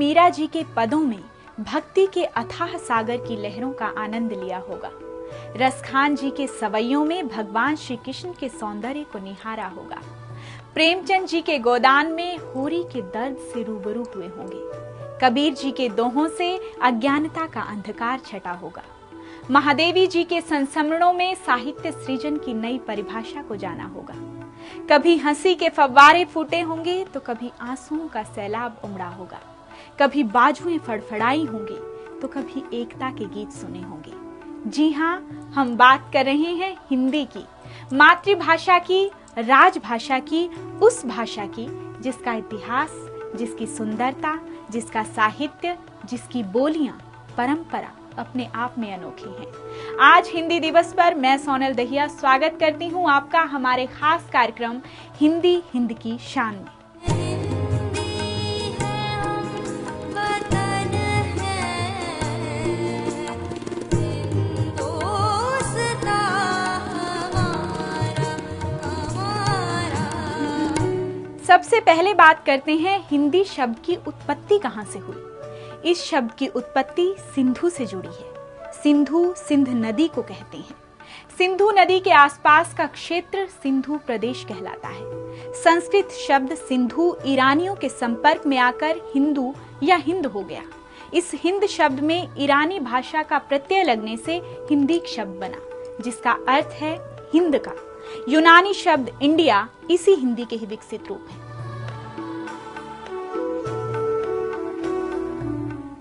मीरा जी के पदों में भक्ति के अथाह सागर की लहरों का आनंद लिया होगा। रसखान जी के सवैयों में भगवान श्री कृष्ण के सौंदर्य को निहारा होगा। प्रेमचंद जी के गोदान में होरी के दर्द से रूबरू हुए होंगे। कबीर जी के दोहों से अज्ञानता का अंधकार छटा होगा। महादेवी जी के संस्मरणों में साहित्य सृजन की नई परिभाषा को जाना होगा। कभी हंसी के फव्वारे फूटे होंगे तो कभी आंसुओं का सैलाब उमड़ा होगा। कभी बाजुएं फड़फड़ाई होंगी तो कभी एकता के गीत सुने होंगे। जी हाँ, हम बात कर रहे हैं हिंदी की, मातृभाषा की, राजभाषा की, उस भाषा की जिसका इतिहास, जिसकी सुंदरता, जिसका साहित्य, जिसकी बोलियां, परंपरा अपने आप में अनोखी हैं। आज हिंदी दिवस पर मैं सोनल दहिया स्वागत करती हूं आपका हमारे खास कार्यक्रम हिंदी हिंद की शान में। सबसे पहले बात करते हैं हिंदी शब्द की उत्पत्ति कहां से हुई। इस शब्द की उत्पत्ति सिंधु से जुड़ी है। सिंधु सिंध नदी को कहते हैं। सिंधु नदी के आसपास का क्षेत्र सिंधु प्रदेश कहलाता है। संस्कृत शब्द सिंधु ईरानियों के संपर्क में आकर हिंदू या हिंद हो गया। इस हिंद शब्द में ईरानी भाषा का प्रत्यय लगने से हिंदी शब्द बना, जिसका अर्थ है हिंद का। यूनानी शब्द इंडिया इसी हिंदी के ही विकसित रूप है।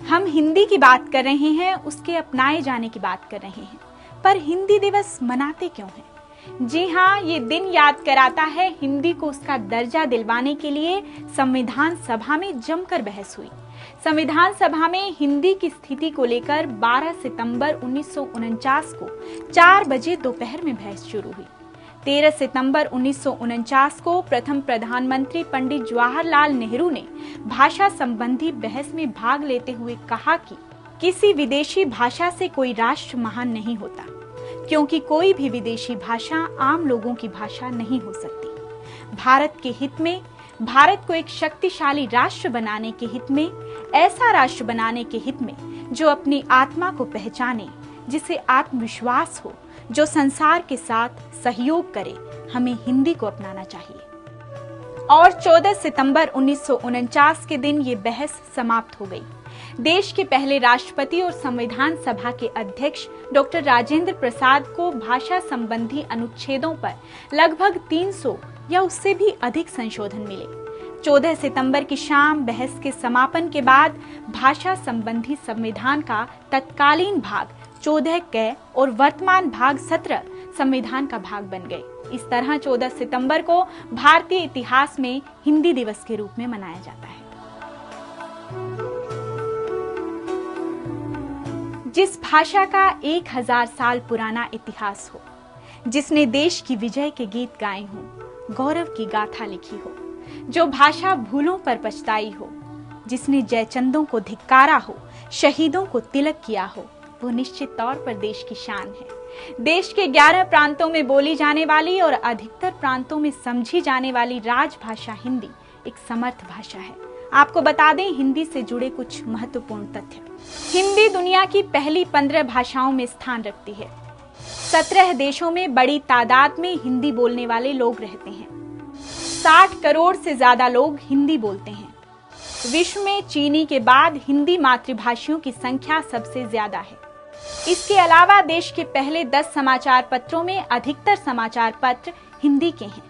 हम हिंदी की बात कर रहे हैं, उसके अपनाए जाने की बात कर रहे हैं, पर हिंदी दिवस मनाते क्यों हैं? जी हाँ, ये दिन याद कराता है हिंदी को उसका दर्जा दिलवाने के लिए संविधान सभा में जमकर बहस हुई। संविधान सभा में हिंदी की स्थिति को लेकर 12 सितंबर 1949 को 4 बजे दोपहर में बहस शुरू हुई। 13 सितंबर 1949 को प्रथम प्रधानमंत्री पंडित जवाहरलाल नेहरू ने भाषा संबंधी बहस में भाग लेते हुए कहा कि किसी विदेशी भाषा से कोई राष्ट्र महान नहीं होता, क्योंकि कोई भी विदेशी भाषा आम लोगों की भाषा नहीं हो सकती। भारत के हित में, भारत को एक शक्तिशाली राष्ट्र बनाने के हित में, ऐसा राष्ट्र बनाने के हित में जो अपनी आत्मा को पहचाने, जिसे आत्मविश्वास हो, जो संसार के साथ सहयोग करे, हमें हिंदी को अपनाना चाहिए। और 14 सितंबर 1949 के दिन ये बहस समाप्त हो गई। देश के पहले राष्ट्रपति और संविधान सभा के अध्यक्ष डॉक्टर राजेंद्र प्रसाद को भाषा संबंधी अनुच्छेदों पर लगभग 300 या उससे भी अधिक संशोधन मिले। 14 सितंबर की शाम बहस के समापन के बाद भाषा संबंधी संविधान का तत्कालीन भाग 14 क और वर्तमान भाग 17 संविधान का भाग बन गए। इस तरह 14 सितंबर को भारतीय इतिहास में हिंदी दिवस के रूप में मनाया जाता है। जिस भाषा का 1000 साल पुराना इतिहास हो, जिसने देश की विजय के गीत गाए हों, गौरव की गाथा लिखी हो, जो भाषा भूलों पर पछताई हो, जिसने जयचंदों को धिक्कारा हो, शहीदों को तिलक किया हो, वो निश्चित तौर पर देश की शान है। देश के 11 प्रांतों में बोली जाने वाली और अधिकतर प्रांतों में समझी जाने वाली राजभाषा हिंदी एक समर्थ भाषा है। आपको बता दें हिंदी से जुड़े कुछ महत्वपूर्ण तथ्य। हिंदी दुनिया की पहली 15 भाषाओं में स्थान रखती है। 17 देशों में बड़ी तादाद में हिंदी बोलने वाले लोग रहते हैं। 60 करोड़ से ज्यादा लोग हिंदी बोलते हैं। विश्व में चीनी के बाद हिंदी मातृभाषियों की संख्या सबसे ज्यादा है। इसके अलावा देश के पहले 10 समाचार पत्रों में अधिकतर समाचार पत्र हिंदी के हैं।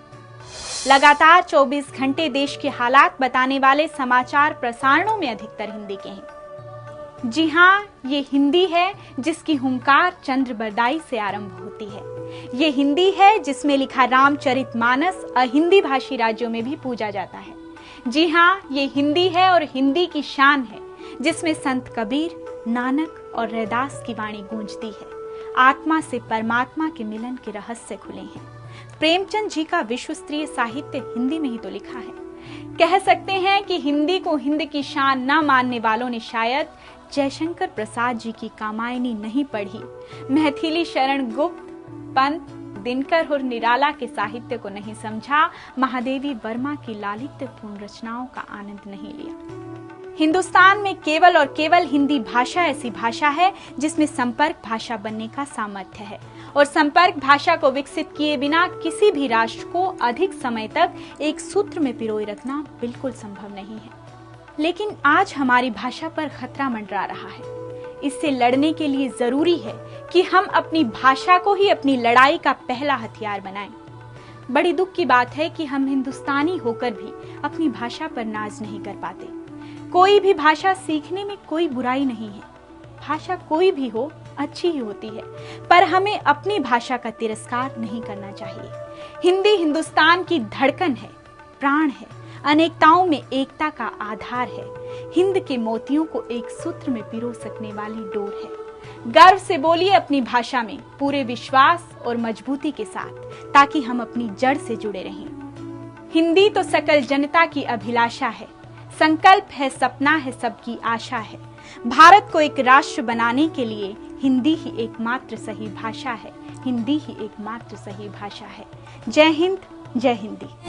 लगातार 24 घंटे देश के हालात बताने वाले समाचार प्रसारणों में अधिकतर हिंदी के हैं। जी हाँ, ये हिंदी है जिसकी हुंकार चंद्र बरदाई से आरंभ होती है। ये हिंदी है जिसमें लिखा रामचरितमानस अहिंदी भाषी राज्यों में भी पूजा जाता है। जी हाँ, ये हिंदी है और हिंदी की शान है जिसमें संत कबीर, नानक और रैदास की वाणी गूंजती है। आत्मा से परमात्मा के मिलन के रहस्य खुले हैं। प्रेमचंद जी का विश्व स्तरीय साहित्य हिंदी में ही तो लिखा है। कह सकते हैं कि हिंदी को हिंद की शान न मानने वालों ने शायद जयशंकर प्रसाद जी की कामायनी नहीं पढ़ी, मैथिली शरण गुप्त, पंत, दिनकर और निराला के साहित्य को नहीं समझा, महादेवी वर्मा की लालित्यपूर्ण रचनाओं का आनंद नहीं लिया। हिंदुस्तान में केवल और केवल हिंदी भाषा ऐसी भाषा है जिसमें संपर्क भाषा बनने का सामर्थ्य है, और संपर्क भाषा को विकसित किए बिना किसी भी राष्ट्र को अधिक समय तक एक सूत्र में पिरोए रखना बिल्कुल संभव नहीं है। लेकिन आज हमारी भाषा पर खतरा मंडरा रहा है। इससे लड़ने के लिए जरूरी है कि हम अपनी भाषा को ही अपनी लड़ाई का पहला हथियार बनाएं। बड़ी दुख की बात है कि हम हिंदुस्तानी होकर भी अपनी भाषा पर नाज नहीं कर पाते। कोई भी भाषा सीखने में कोई बुराई नहीं है। भाषा कोई भी हो अच्छी ही होती है, पर हमें अपनी भाषा का तिरस्कार नहीं करना चाहिए। हिंदी हिंदुस्तान की धड़कन है, प्राण है, अनेकताओं में एकता का आधार है। हिंद के मोतियों को एक सूत्र में पिरो सकने वाली डोर है। गर्व से बोलिए अपनी भाषा में, पूरे विश्वास और मजबूती के साथ, ताकि हम अपनी जड़ से जुड़े रहें। हिंदी तो सकल जनता की अभिलाषा है, संकल्प है, सपना है, सबकी आशा है। भारत को एक राष्ट्र बनाने के लिए हिंदी ही एकमात्र सही भाषा है। हिंदी ही एकमात्र सही भाषा है। जय हिंद, जय हिंदी।